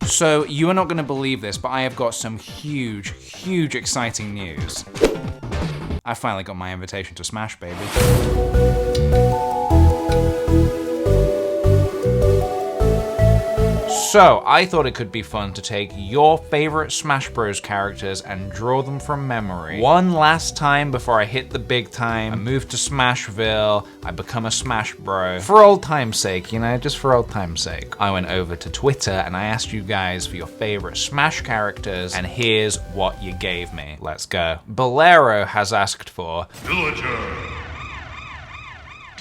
So, you are not going to believe this, but I have got some huge, huge exciting news. I finally got my invitation to Smash, baby. So, I thought it could be fun to take your favorite Smash Bros characters and draw them from memory. One last time before I hit the big time, I move to Smashville, I become a Smash Bro. For old time's sake, you know, just for old time's sake. I went over to Twitter and I asked you guys for your favorite Smash characters, and here's what you gave me. Let's go. Bolero has asked for Villager.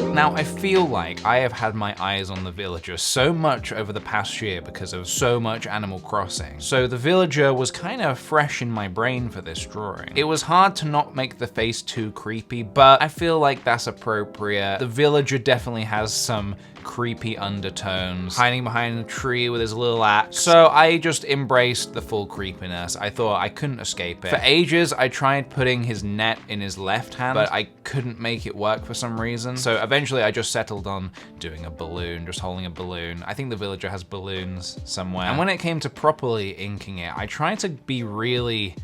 Now, I feel like I have had my eyes on the Villager so much over the past year because of so much Animal Crossing. So the Villager was kind of fresh in my brain for this drawing. It was hard to not make the face too creepy, but I feel like that's appropriate. The Villager definitely has some creepy undertones, hiding behind a tree with his little axe. So I just embraced the full creepiness. I thought I couldn't escape it. For ages, I tried putting his net in his left hand, but I couldn't make it work for some reason. So eventually I just settled on doing a balloon, just holding a balloon. I think the Villager has balloons somewhere. And when it came to properly inking it, I tried to be really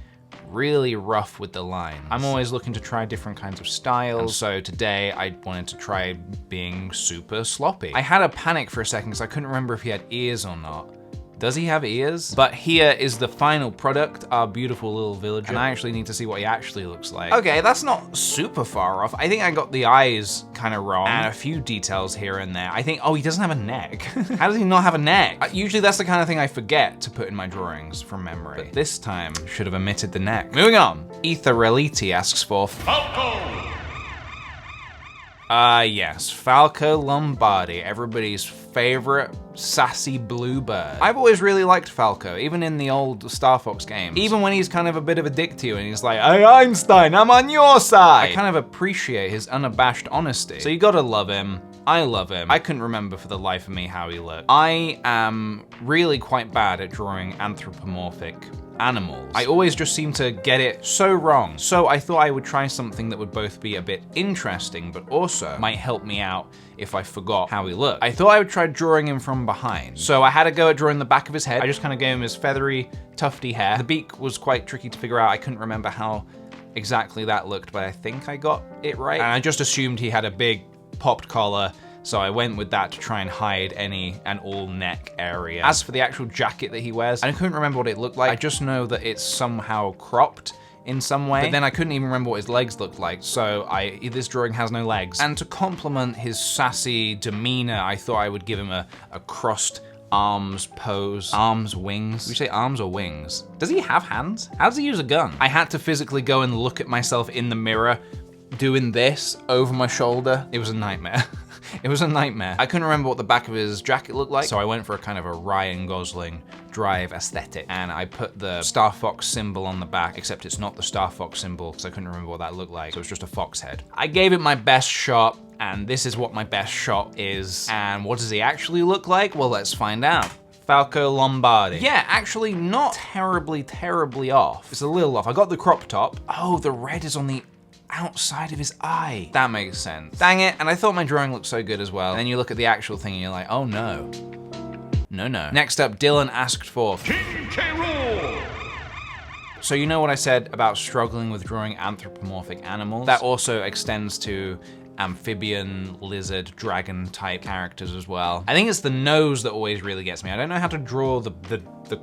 rough with the line. I'm always looking to try different kinds of styles, so today I wanted to try being super sloppy. I had a panic for a second because I couldn't remember if he had ears or not. Does he have ears? But here is the final product, our beautiful little Villager. And I actually need to see what he actually looks like. Okay, that's not super far off. I think I got the eyes kind of wrong and a few details here and there. I think, oh, he doesn't have a neck. How does he not have a neck? Usually that's the kind of thing I forget to put in my drawings from memory. But this time, should have omitted the neck. Moving on. Ethereliti asks for Falco. Yes, Falco Lombardi, everybody's favorite sassy bluebird. I've always really liked Falco, even in the old Star Fox games. Even when he's kind of a bit of a dick to you and he's like, hey Einstein, I'm on your side. I kind of appreciate his unabashed honesty. So you gotta love him. I love him. I couldn't remember for the life of me how he looked. I am really quite bad at drawing anthropomorphic animals. I always just seem to get it so wrong. So I thought I would try something that would both be a bit interesting, but also might help me out if I forgot how he looked. I thought I would try drawing him from behind. So I had a go at drawing the back of his head. I just kind of gave him his feathery, tufty hair. The beak was quite tricky to figure out. I couldn't remember how exactly that looked, but I think I got it right. And I just assumed he had a big popped collar, so I went with that to try and hide any and all neck area. As for the actual jacket that he wears, I couldn't remember what it looked like. I just know that it's somehow cropped in some way, but then I couldn't even remember what his legs looked like, so this drawing has no legs. And to complement his sassy demeanor, I thought I would give him a crossed arms pose. Arms, wings. Would you say arms or wings? Does he have hands? How does he use a gun? I had to physically go and look at myself in the mirror doing this over my shoulder. It was a nightmare. It was a nightmare. I couldn't remember what the back of his jacket looked like, so I went for a kind of a Ryan Gosling Drive aesthetic, and I put the Star Fox symbol on the back, except it's not the Star Fox symbol, because I couldn't remember what that looked like, so it's just a fox head. I gave it my best shot, and this is what my best shot is. And what does he actually look like? Well, let's find out. Falco Lombardi. Yeah, actually not terribly off. It's a little off. I got the crop top. Oh, the red is on the outside of his eye. That makes sense. Dang it, and I thought my drawing looked so good as well. And then you look at the actual thing and you're like, oh no. No. Next up, Dylan asked for King K. Rool. So you know what I said about struggling with drawing anthropomorphic animals? That also extends to amphibian, lizard, dragon type characters as well. I think it's the nose that always really gets me. I don't know how to draw the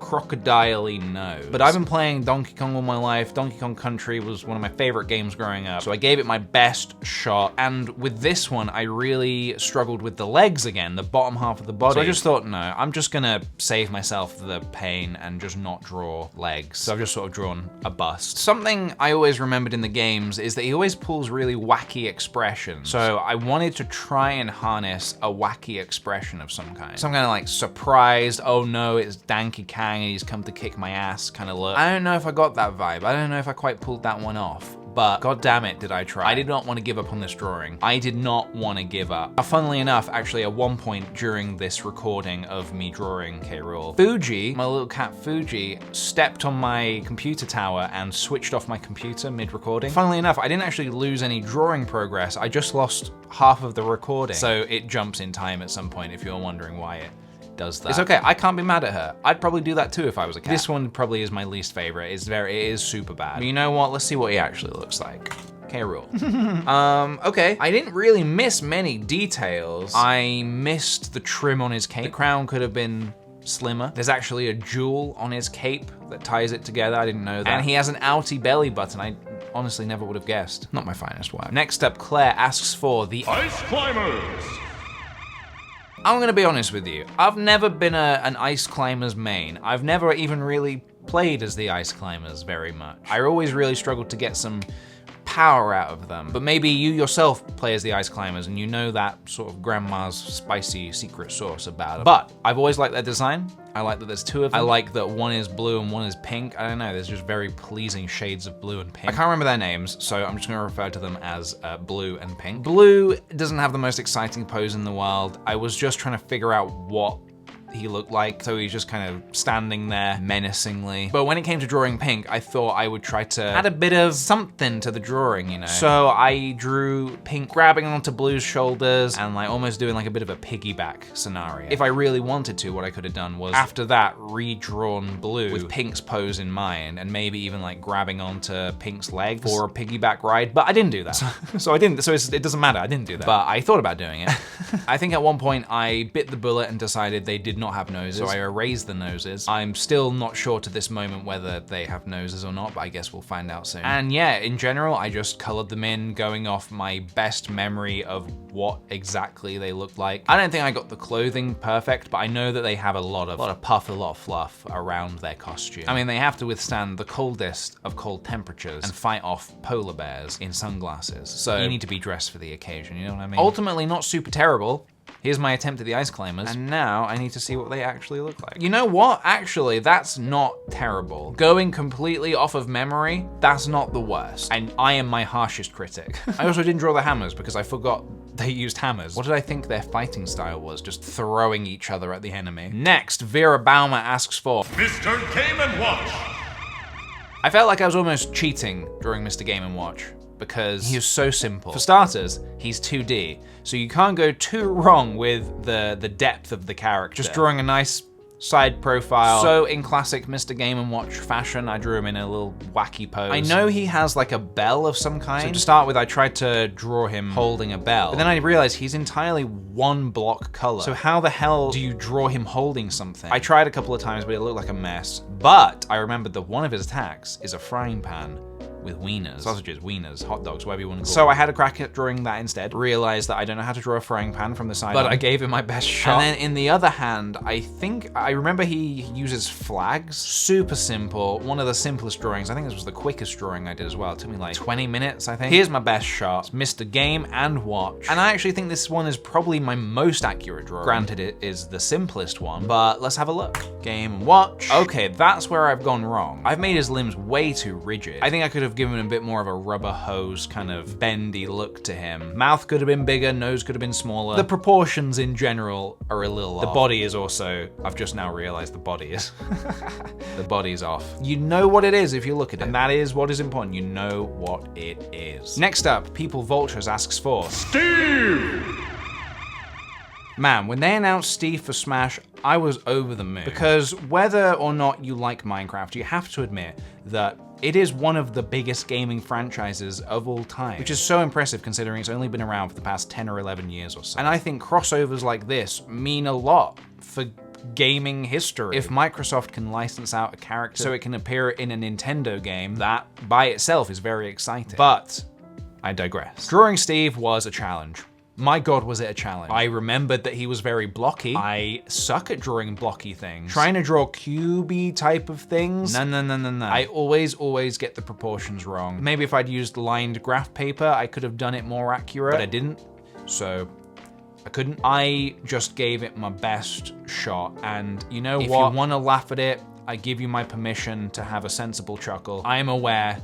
crocodile-y nose. But I've been playing Donkey Kong all my life. Donkey Kong Country was one of my favorite games growing up, so I gave it my best shot. And with this one, I really struggled with the legs again, the bottom half of the body. So I just thought, no, I'm just gonna save myself the pain and just not draw legs. So I've just sort of drawn a bust. Something I always remembered in the games is that he always pulls really wacky expressions. So I wanted to try and harness a wacky expression of some kind. Some kind of like surprised, oh no, it's Donkey Kong and he's come to kick my ass kind of look. I don't know if I got that vibe. I don't know if I quite pulled that one off. But god damn it, did I try. I did not want to give up on this drawing. I did not want to give up. Funnily enough, actually at one point during this recording of me drawing K. Rool, Fuji, my little cat Fuji, stepped on my computer tower and switched off my computer mid-recording. Funnily enough, I didn't actually lose any drawing progress. I just lost half of the recording. So it jumps in time at some point if you're wondering why it does that. It's okay, I can't be mad at her. I'd probably do that too if I was a cat. This one probably is my least favorite. It is super bad. But you know what? Let's see what he actually looks like. K-Rool. Okay. I didn't really miss many details. I missed the trim on his cape. The crown could have been slimmer. There's actually a jewel on his cape that ties it together. I didn't know that. And he has an outie belly button. I honestly never would have guessed. Not my finest work. Next up, Claire asks for the Ice Climbers. I'm gonna be honest with you. I've never been an Ice Climbers main. I've never even really played as the Ice Climbers very much. I always really struggled to get some power out of them. But maybe you yourself play as the Ice Climbers and you know that sort of grandma's spicy secret sauce about them. But I've always liked their design. I like that there's two of them. I like that one is blue and one is pink. I don't know, there's just very pleasing shades of blue and pink. I can't remember their names, so I'm just gonna refer to them as blue and pink. Blue doesn't have the most exciting pose in the world. I was just trying to figure out what he looked like, so he's just kind of standing there menacingly. But when it came to drawing pink, I thought I would try to add a bit of something to the drawing, you know? So I drew pink grabbing onto blue's shoulders and like almost doing like a bit of a piggyback scenario. If I really wanted to, what I could have done was after that redrawn blue with pink's pose in mind and maybe even like grabbing onto pink's legs for a piggyback ride, but I didn't do that. So it doesn't matter, I didn't do that. But I thought about doing it. I think at one point I bit the bullet and decided they did not have noses, so I erased the noses. I'm still not sure to this moment whether they have noses or not, but I guess we'll find out soon. And yeah, in general, I just colored them in, going off my best memory of what exactly they look like. I don't think I got the clothing perfect, but I know that they have a lot of puff, a lot of fluff around their costume. I mean, they have to withstand the coldest of cold temperatures and fight off polar bears in sunglasses. So you need to be dressed for the occasion, you know what I mean? Ultimately, not super terrible. Here's my attempt at the Ice Climbers, and now I need to see what they actually look like. You know what? Actually, that's not terrible. Going completely off of memory, that's not the worst. And I am my harshest critic. I also didn't draw the hammers because I forgot they used hammers. What did I think their fighting style was? Just throwing each other at the enemy. Next, Vera Baumer asks for Mr. Game & Watch. I felt like I was almost cheating drawing Mr. Game & Watch, because he is so simple. For starters, he's 2D, so you can't go too wrong with the depth of the character. Just drawing a nice side profile. So in classic Mr. Game & Watch fashion, I drew him in a little wacky pose. I know he has like a bell of some kind. So to start with, I tried to draw him holding a bell, but then I realized he's entirely one block color. So how the hell do you draw him holding something? I tried a couple of times, but it looked like a mess. But I remembered that one of his attacks is a frying pan with wieners. Sausages, wieners, hot dogs, whatever you want to call it. So I had a crack at drawing that instead. Realized that I don't know how to draw a frying pan from the side, but I gave it my best shot. And then in the other hand, I remember he uses flags. Super simple. One of the simplest drawings. I think this was the quickest drawing I did as well. It took me like 20 minutes, I think. Here's my best shot. It's Mr. Game & Watch. And I actually think this one is probably my most accurate drawing. Granted, it is the simplest one, but let's have a look. Game & Watch. Okay, that's where I've gone wrong. I've made his limbs way too rigid. I think I could have given him a bit more of a rubber hose kind of bendy look to him. Mouth could have been bigger, nose could have been smaller. The proportions in general are a little off. The body is also, I've just now realized the body is. The body's off. You know what it is if you look at it. And that is what is important. You know what it is. Next up, People Vultures asks for Steve! Man, when they announced Steve for Smash, I was over the moon. Because whether or not you like Minecraft, you have to admit that it is one of the biggest gaming franchises of all time, which is so impressive considering it's only been around for the past 10 or 11 years or so. And I think crossovers like this mean a lot for gaming history. If Microsoft can license out a character so it can appear in a Nintendo game, that by itself is very exciting. But I digress. Drawing Steve was a challenge. My God, was it a challenge. I remembered that he was very blocky. I suck at drawing blocky things. Trying to draw cubey type of things. No. I always get the proportions wrong. Maybe if I'd used lined graph paper, I could have done it more accurate, but I didn't, so I couldn't. I just gave it my best shot, and you know what? If you wanna laugh at it, I give you my permission to have a sensible chuckle. I am aware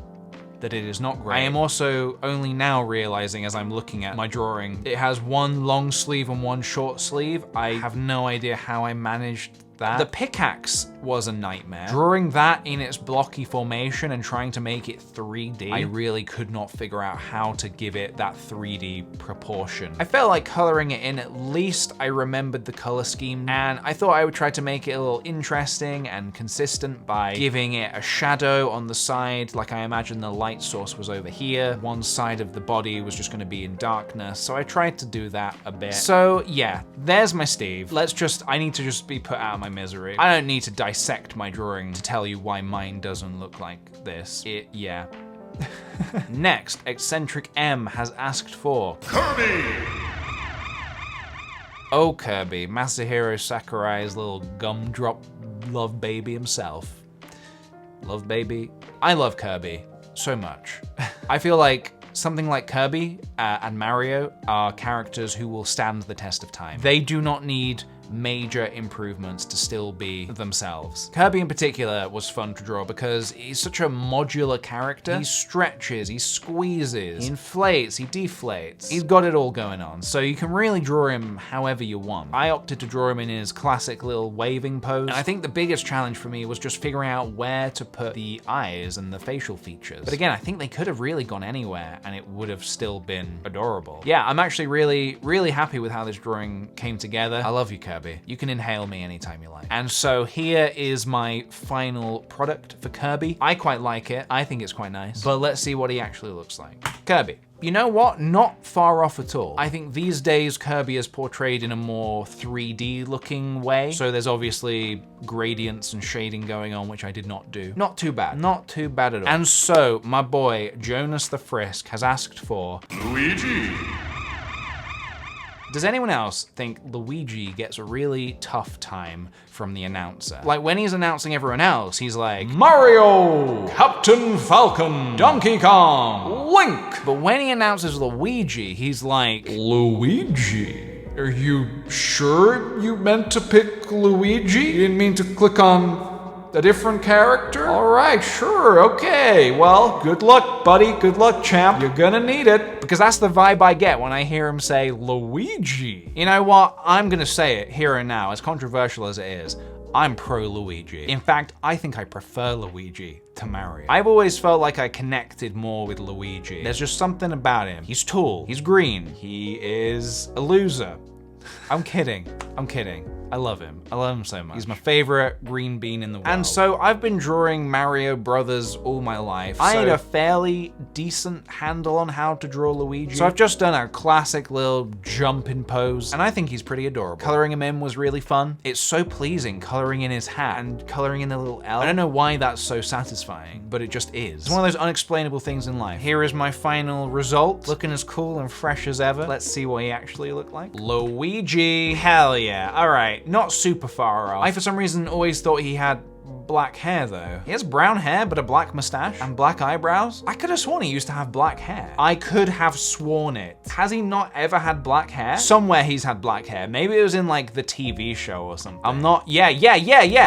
that it is not great. I am also only now realizing as I'm looking at my drawing, it has one long sleeve and one short sleeve. I have no idea how I managed that. The pickaxe was a nightmare. Drawing that in its blocky formation and trying to make it 3D, I really could not figure out how to give it that 3D proportion. I felt like coloring it in, at least I remembered the color scheme, and I thought I would try to make it a little interesting and consistent by giving it a shadow on the side, like I imagine the light source was over here. One side of the body was just gonna be in darkness, so I tried to do that a bit. So yeah, there's my Steve. I need to just be put out of my misery. I don't need to dissect my drawing to tell you why mine doesn't look like this. Yeah. Next, Eccentric M has asked for Kirby! Oh, Kirby, Masahiro Sakurai's little gumdrop love baby himself. Love baby? I love Kirby so much. I feel like something like Kirby and Mario are characters who will stand the test of time. They do not need major improvements to still be themselves. Kirby in particular was fun to draw because he's such a modular character. He stretches, he squeezes, he inflates, he deflates. He's got it all going on, so you can really draw him however you want. I opted to draw him in his classic little waving pose, and I think the biggest challenge for me was just figuring out where to put the eyes and the facial features. But again, I think they could have really gone anywhere and it would have still been adorable. Yeah, I'm actually really happy with how this drawing came together. I love you, Kirby. You can inhale me anytime you like. And so here is my final product for Kirby. I quite like it. I think it's quite nice. But let's see what he actually looks like. Kirby. You know what? Not far off at all. I think these days Kirby is portrayed in a more 3D looking way. So there's obviously gradients and shading going on, which I did not do. Not too bad. Not too bad at all. And so my boy, Jonas the Frisk, has asked for Luigi. Does anyone else think Luigi gets a really tough time from the announcer? Like when he's announcing everyone else, he's like, Mario, Captain Falcon, Donkey Kong, Link. But when he announces Luigi, he's like, Luigi? Are you sure you meant to pick Luigi? You didn't mean to click on a different character? All right, sure, okay. Well, good luck, buddy. Good luck, champ. You're gonna need it. Because that's the vibe I get when I hear him say Luigi. You know what? I'm gonna say it here and now, as controversial as it is. I'm pro Luigi. In fact, I think I prefer Luigi to Mario. I've always felt like I connected more with Luigi. There's just something about him. He's tall, he's green, he is a loser. I'm kidding, I'm kidding. I love him. I love him so much. He's my favorite green bean in the world. And so I've been drawing Mario Brothers all my life. I had a fairly decent handle on how to draw Luigi. So I've just done a classic little jumping pose, and I think he's pretty adorable. Coloring him in was really fun. It's so pleasing coloring in his hat and coloring in the little L. I don't know why that's so satisfying, but it just is. It's one of those unexplainable things in life. Here is my final result. Looking as cool and fresh as ever. Let's see what he actually looked like. Luigi. Hell yeah. All right. Not super far off. I, for some reason, always thought he had black hair though. He has brown hair, but a black mustache and black eyebrows. I could have sworn he used to have black hair. I could have sworn it. Has he not ever had black hair? Somewhere he's had black hair. Maybe it was in like the TV show or something. I'm not, yeah.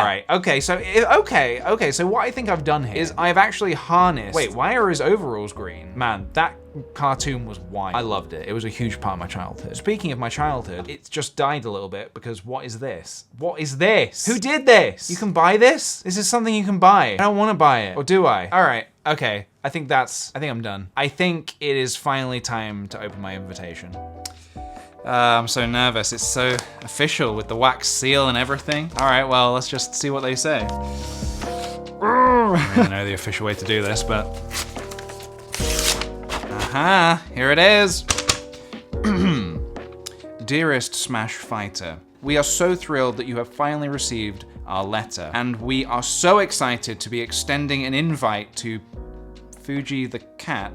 Right, okay, so, okay, so what I think I've done here is I've actually harnessed, wait, why are his overalls green? Man, that cartoon was wild. I loved it. It was a huge part of my childhood. Speaking of my childhood, it's just died a little bit because what is this? What is this? Who did this? You can buy this? This is something you can buy. I don't want to buy it. Or do I? All right. Okay. I think I'm done. I think it is finally time to open my invitation. I'm so nervous. It's so official with the wax seal and everything. All right, well, let's just see what they say. I don't know the official way to do this, but here it is. Dearest Smash Fighter, we are so thrilled that you have finally received our letter, and we are so excited to be extending an invite to Fuji the cat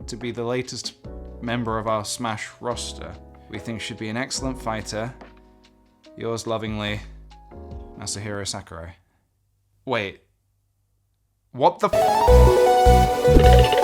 to be the latest member of our Smash roster. We think she'd be an excellent fighter. Yours lovingly, Masahiro Sakurai. Wait. What the f-